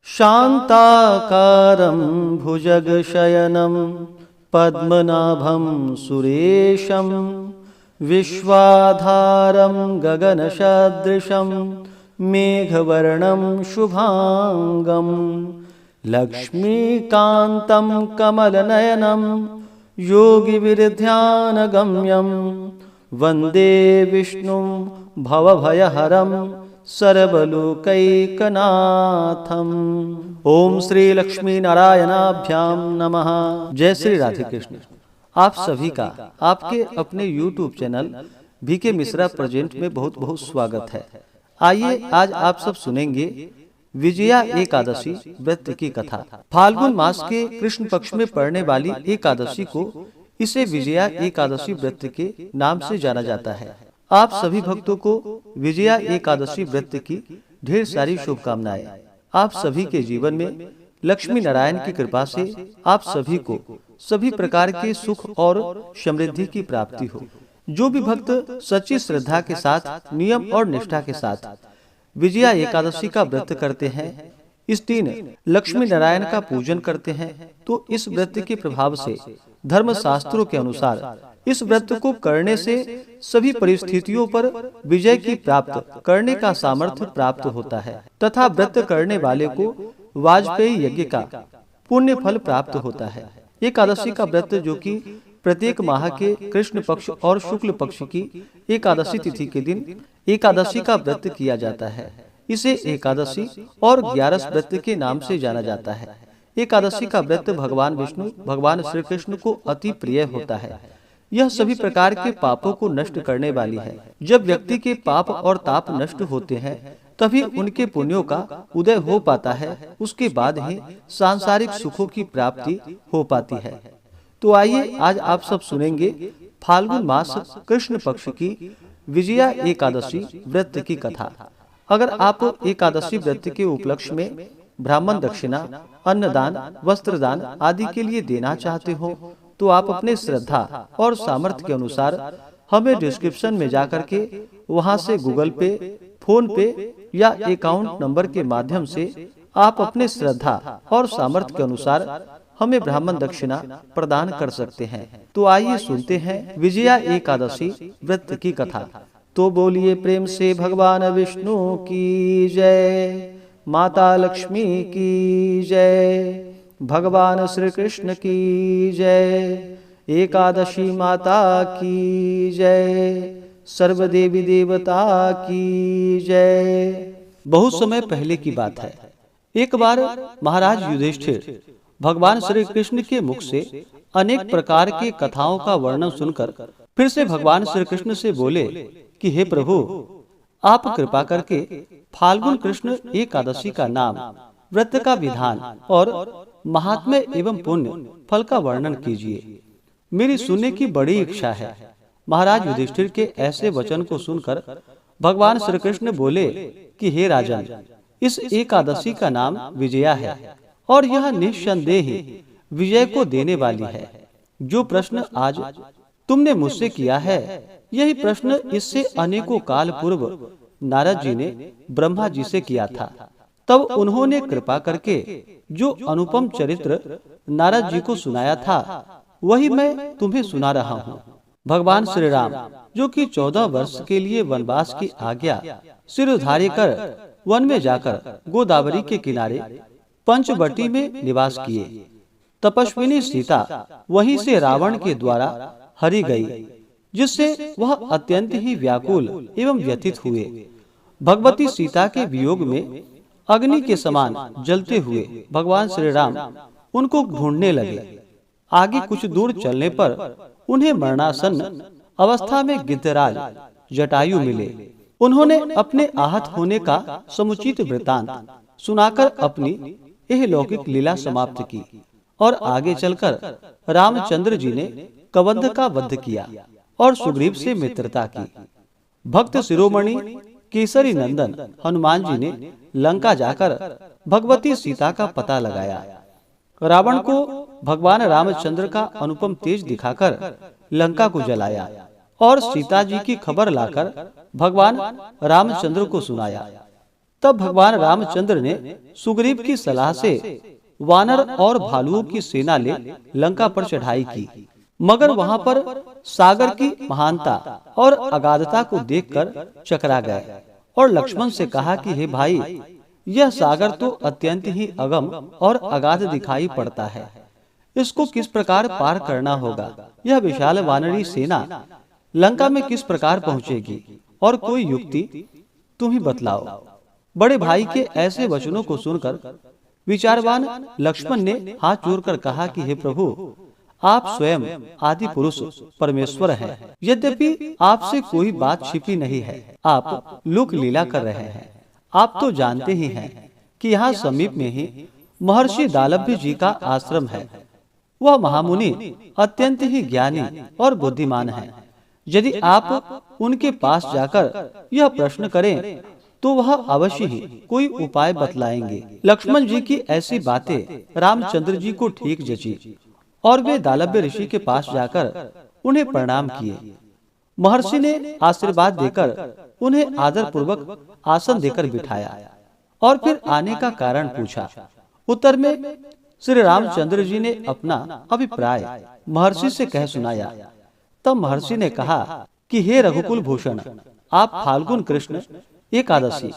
शान्ताकारं भुजगशयनं पद्मनाभं सुरेशं विश्वाधारं गगनसदृशं मेघवर्णं शुभांगं लक्ष्मीकान्तं कमलनयनं योगिविरध्यानगम्यं वन्दे विष्णुं भवभयहरं सर्वलोकैकनाथम। ओम श्री लक्ष्मी नारायणाभ्याम नमः। जय श्री राधे कृष्ण। आप सभी का आपके अपने YouTube channel BK Mishra present में बहुत बहुत स्वागत है। आइए आज आप सब सुनेंगे विजया एकादशी व्रत की कथा। फाल्गुन मास के कृष्ण पक्ष में पड़ने वाली एकादशी को इसे विजया एकादशी व्रत के नाम से जाना जाता है। आप सभी भक्तों को विजया एकादशी व्रत की ढेर सारी शुभकामनाएं। आप सभी के जीवन में लक्ष्मी नारायण की कृपा से आप सभी को सभी प्रकार के सुख और समृद्धि की प्राप्ति हो। जो भी भक्त सच्ची श्रद्धा के साथ नियम और निष्ठा के साथ विजया एकादशी का व्रत करते हैं, इस दिन लक्ष्मी नारायण का पूजन करते हैं, तो इस व्रत के प्रभाव से धर्म शास्त्रों के अनुसार इस व्रत को करने से सभी परिस्थितियों पर विजय की प्राप्त करने का सामर्थ्य प्राप्त होता है तथा व्रत करने वाले को वाजपेयी यज्ञ का पुण्य फल प्राप्त होता है। एकादशी का व्रत जो कि प्रत्येक माह के कृष्ण पक्ष और शुक्ल पक्ष की एकादशी तिथि के दिन एकादशी का व्रत किया जाता है, इसे एकादशी और 11 व्रत के नाम से जाना जाता है। एकादशी का व्रत भगवान विष्णु भगवान श्री कृष्ण को अति प्रिय होता है। यह सभी प्रकार के पापों को नष्ट करने वाली है। जब व्यक्ति के पाप और ताप नष्ट होते हैं तभी उनके पुण्यों का उदय हो पाता है, उसके बाद ही सांसारिक सुखों की प्राप्ति हो पाती है। तो आइए आज आप सब सुनेंगे फाल्गुन मास कृष्ण पक्ष की विजया एकादशी व्रत की कथा। अगर आप एकादशी व्रत के उपलक्ष्य में ब्राह्मण दक्षिणा, अन्नदान, वस्त्रदान आदि के लिए देना चाहते हो तो आप अपने श्रद्धा और सामर्थ्य के अनुसार हमें डिस्क्रिप्शन में जाकर के वहां से गूगल पे, फोन पे या अकाउंट नंबर के माध्यम से आप अपने श्रद्धा और सामर्थ्य के अनुसार हमें ब्राह्मण दक्षिणा प्रदान कर सकते हैं। तो आइए सुनते हैं विजया एकादशी व्रत की कथा। तो बोलिए प्रेम से भगवान विष्णु की जय, माता लक्ष्मी की जय, भगवान श्री कृष्ण की जय, एकादशी माता की जय, सर्वदेवी देवता की जय। बहुत समय पहले की बात है। एक बार महाराज युधिष्ठिर भगवान श्री कृष्ण के मुख से अनेक प्रकार के कथाओं का वर्णन सुनकर फिर से भगवान श्री कृष्ण से बोले कि हे प्रभु, आप कृपा करके फाल्गुन कृष्ण एकादशी का नाम, व्रत का विधान और महात्म्य एवं पुण्य फल का वर्णन कीजिए। मेरी सुनने की बड़ी इच्छा है। महाराज युधिष्ठिर के ऐसे वचन को सुनकर भगवान श्री कृष्ण बोले कि हे राजन, इस एकादशी का नाम विजया है और यह निस्संदेह विजय को देने वाली है। जो प्रश्न आज तुमने मुझसे किया है, यही प्रश्न इससे अनेकों काल पूर्व नारद जी ने ब्रह्मा जी से किया था। तब उन्होंने कृपा करके जो अनुपम चरित्र नारद जी को सुनाया था, वही मैं तुम्हें सुना रहा हूँ। भगवान श्री राम जो कि 14 वर्ष के लिए वनवास की आज्ञा सिरधारी कर वन में जाकर गोदावरी के किनारे पंचवटी में निवास किए। तपस्विनी सीता वहीं से रावण के द्वारा हरी गई, जिससे वह अत्यंत ही व्याकुल एवं व्यथित हुए। भगवती सीता के वियोग में अग्नि के समान जलते हुए भगवान श्री राम उनको ढूंढने लगे। आगे कुछ दूर चलने पर उन्हें मरणासन्न अवस्था में गिद्धराज जटायु मिले। उन्होंने अपने आहत होने का समुचित वृतांत सुनाकर अपनी यह लौकिक लीला समाप्त की और आगे चलकर रामचंद्र जी ने कबंध का वध किया और सुग्रीव से मित्रता की। भक्त शिरोमणि केसरी नंदन हनुमान जी ने लंका जाकर भगवती सीता का पता लगाया। रावण को भगवान रामचंद्र का अनुपम तेज दिखाकर लंका को जलाया और सीता जी की खबर लाकर भगवान रामचंद्र को सुनाया। तब भगवान रामचंद्र ने सुग्रीव की सलाह से वानर और भालुओं की सेना ले लंका पर चढ़ाई की, मगर वहां पर सागर की महानता और अगाधता को देखकर चकरा गए और लक्ष्मण से कहा कि हे भाई, यह सागर तो अत्यंत ही अगम और अगाध दिखाई पड़ता है, इसको किस प्रकार पार करना होगा? यह विशाल वानरी सेना लंका में किस प्रकार पहुंचेगी? और कोई युक्ति तुम ही बतलाओ। बड़े भाई के ऐसे वचनों को सुनकर विचारवान लक्ष्मण ने हाथ जोड़कर कहा कि हे प्रभु, आप स्वयं आदि पुरुष परमेश्वर हैं। यद्यपि आपसे कोई बात छिपी नहीं है, आप लोक लीला कर रहे हैं। आप तो जानते ही हैं कि यहाँ समीप में ही महर्षि दालभ्य जी का आश्रम है। वह महामुनि अत्यंत ही ज्ञानी और बुद्धिमान हैं। यदि आप उनके पास जाकर यह प्रश्न करें तो वह अवश्य ही कोई उपाय बतलाएंगे। लक्ष्मण जी की ऐसी बातें रामचंद्र जी को ठीक जची और वे दालभ्य ऋषि के पास जाकर उन्हें प्रणाम किए। महर्षि ने आशीर्वाद देकर उन्हें आदर पूर्वक आसन देकर बिठाया और फिर आने का कारण पूछा। उत्तर में श्री रामचंद्र जी ने अपना अभिप्राय महर्षि से कह सुनाया। तब महर्षि ने कहा कि हे रघुकुल भूषण, आप फाल्गुन कृष्ण एकादशी,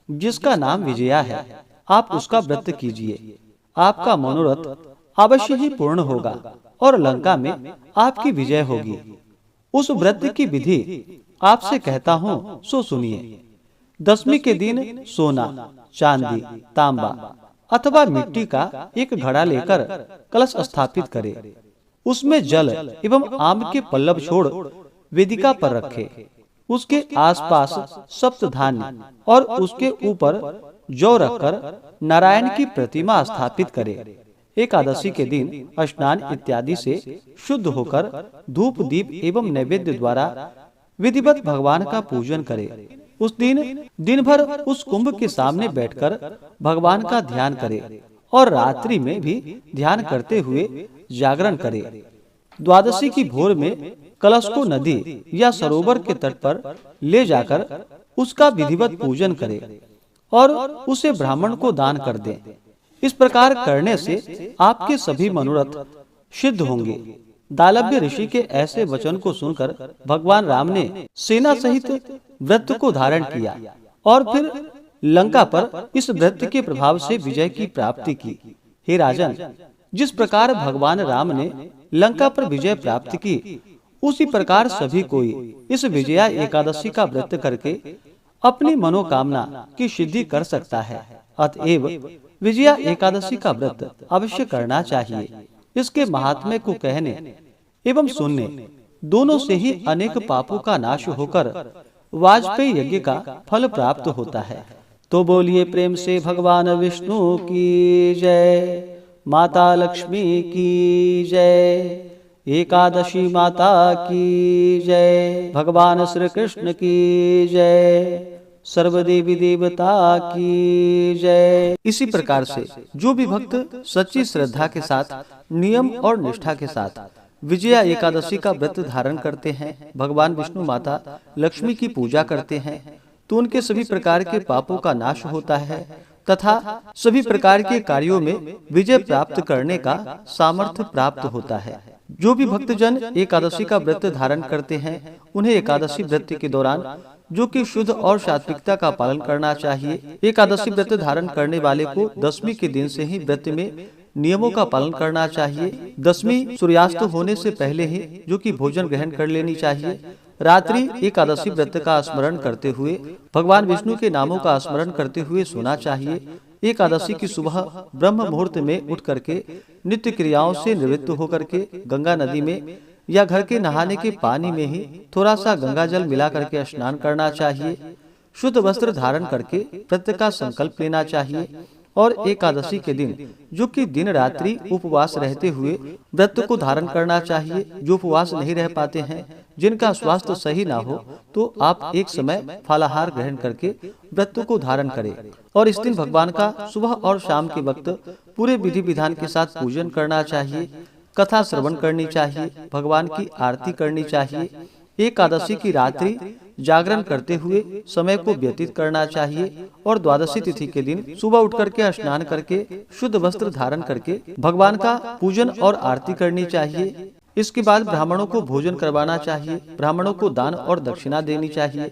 जिसका नाम विजया है, आप उसका व्रत कीजिए। आपका मनोरथ अवश्य ही पूर्ण होगा और लंका में आपकी विजय होगी। उस व्रत की विधि आपसे कहता हूँ, सो सुनिए। दशमी के दिन सोना, चांदी, तांबा अथवा मिट्टी का एक घड़ा लेकर कलश स्थापित करे। उसमें जल एवं आम के पल्लव छोड़ वेदिका पर रखे। उसके आसपास सप्त धान्य और उसके ऊपर जौ रखकर नारायण की प्रतिमा स्थापित करे। एकादशी के दिन स्नान इत्यादि से शुद्ध होकर धूप दीप एवं नैवेद्य द्वारा विधिवत भगवान का पूजन करे। उस दिन भर उस कुंभ के सामने बैठकर भगवान का ध्यान करे और रात्रि में भी ध्यान करते हुए जागरण करे। द्वादशी की भोर में कलश को नदी या सरोवर के तट पर ले जाकर उसका विधिवत पूजन करे और उसे ब्राह्मण को दान कर दे। इस प्रकार करने से आपके सभी मनोरथ सिद्ध होंगे। दालभ्य ऋषि के ऐसे वचन को सुनकर भगवान राम ने सेना सहित व्रत को धारण किया और फिर लंका पर इस व्रत के प्रभाव से विजय की प्राप्ति की। हे राजन, जिस प्रकार भगवान राम ने लंका पर विजय प्राप्त की, उसी प्रकार सभी कोई इस विजया एकादशी का व्रत करके अपनी मनोकामना की सिद्धि कर सकता है। अतएव विजया एकादशी का व्रत अवश्य करना चाहिए। इसके महात्म्य को कहने एवं सुनने दोनों से ही अनेक पापों का नाश होकर वाजपेयी यज्ञ का फल प्राप्त होता है। तो बोलिए प्रेम से भगवान विष्णु की जय, माता लक्ष्मी की जय, एकादशी माता की जय, भगवान श्री कृष्ण की जय, सर्वदेवी देवता की जय। इसी प्रकार से जो भी भक्त सच्ची श्रद्धा के साथ नियम और निष्ठा के साथ विजया एकादशी का व्रत धारण करते हैं, भगवान विष्णु माता लक्ष्मी की पूजा करते हैं, तो उनके सभी प्रकार के पापों का नाश होता है तथा सभी प्रकार के कार्यों में विजय प्राप्त करने का सामर्थ्य प्राप्त होता है। जो भी भक्तजन एकादशी का व्रत धारण करते हैं, उन्हें एकादशी व्रत के दौरान जो कि शुद्ध और सात्विकता का पालन करना चाहिए। एकादशी व्रत धारण करने वाले को दशमी के दिन से ही व्रत में नियमों का पालन करना चाहिए। दशमी सूर्यास्त होने से पहले ही जो कि भोजन ग्रहण कर लेनी चाहिए। रात्रि एकादशी व्रत का स्मरण करते हुए भगवान विष्णु के नामों का स्मरण करते हुए सोना चाहिए। एकादशी की सुबह ब्रह्म मुहूर्त में उठ करके नित्य क्रियाओं से निवृत्त होकर के गंगा नदी में या घर के नहाने के पानी में ही थोड़ा सा गंगा जल मिला करके स्नान करना चाहिए। शुद्ध वस्त्र धारण करके व्रत का संकल्प लेना चाहिए और एकादशी के दिन जो कि दिन रात्रि उपवास रहते हुए व्रत को धारण करना चाहिए। जो उपवास नहीं रह पाते हैं, जिनका स्वास्थ्य सही ना हो, तो आप एक समय फलाहार ग्रहण करके व्रत को धारण करें और इस दिन भगवान का सुबह और शाम के वक्त पूरे विधि विधान के साथ पूजन करना चाहिए। कथा श्रवण करनी चाहिए, भगवान की आरती करनी चाहिए। एकादशी की रात्रि जागरण करते हुए समय को व्यतीत करना चाहिए और द्वादशी तिथि के दिन सुबह उठ करके स्नान करके शुद्ध वस्त्र धारण करके भगवान का पूजन और आरती करनी चाहिए। इसके बाद ब्राह्मणों को भोजन करवाना चाहिए, ब्राह्मणों को दान और दक्षिणा देनी चाहिए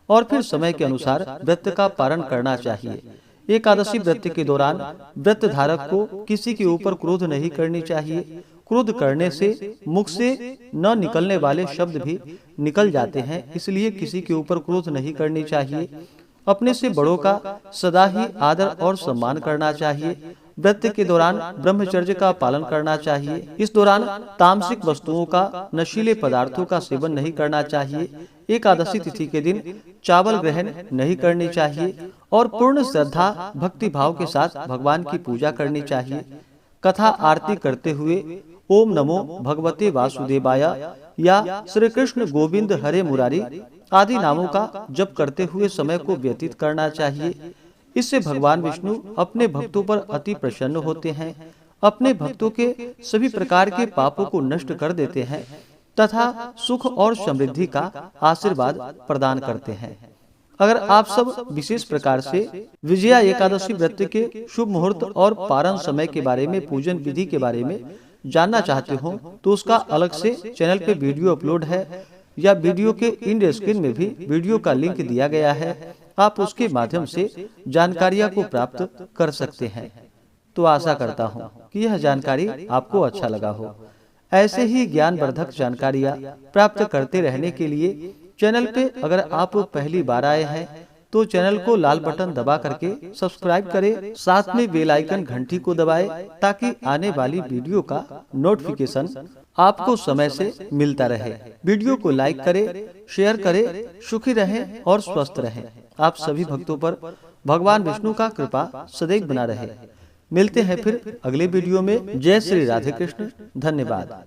और फिर समय के अनुसार व्रत का पालन करना चाहिए। एकादशी व्रत के दौरान व्रत धारक को किसी के ऊपर क्रोध नहीं करनी चाहिए। क्रोध करने से मुख से न निकलने वाले शब्द भी निकल जाते हैं, इसलिए किसी के ऊपर क्रोध नहीं करनी चाहिए। अपने से बड़ों का सदा ही आदर और सम्मान करना चाहिए। व्रत के दौरान ब्रह्मचर्य का पालन करना चाहिए। इस दौरान तामसिक वस्तुओं का, नशीले पदार्थों का सेवन नहीं करना चाहिए। एकादशी तिथि के दिन चावल ग्रहण नहीं करनी चाहिए और पूर्ण श्रद्धा भक्ति भाव के साथ भगवान की पूजा करनी चाहिए। कथा आरती करते हुए ओम नमो भगवते वासुदेवाय या श्री कृष्ण गोविंद हरे मुरारी आदि नामों का जप करते हुए समय को व्यतीत करना चाहिए। इससे भगवान विष्णु अपने भक्तों पर अति प्रसन्न होते हैं, अपने भक्तों के सभी प्रकार के पापों को नष्ट कर देते हैं तथा सुख और समृद्धि का आशीर्वाद प्रदान करते हैं। अगर आप सब विशेष प्रकार से विजया एकादशी व्रत के शुभ मुहूर्त और पारण समय के बारे में, पूजन विधि के बारे में जानना चाहते हो तो उसका अलग से चैनल पे वीडियो अपलोड है या वीडियो के इंड स्क्रीन में भी वीडियो का लिंक दिया गया है। आप उसके माध्यम से जानकारियां को प्राप्त कर सकते हैं। तो आशा करता हूं कि यह जानकारी आपको अच्छा लगा हो। ऐसे ही ज्ञानवर्धक जानकारियां प्राप्त करते रहने के लिए चैनल पे अगर आप पहली बार आए हैं तो चैनल को लाल बटन दबा करके सब्सक्राइब करें, साथ में बेल आइकन घंटी को दबाएं ताकि आने वाली वीडियो का नोटिफिकेशन आपको समय से मिलता रहे। वीडियो को लाइक करें, शेयर करें, सुखी रहें और स्वस्थ रहें। आप सभी भक्तों पर भगवान विष्णु का कृपा सदैव बना रहे। मिलते हैं फिर अगले वीडियो में। जय श्री राधे कृष्ण। धन्यवाद।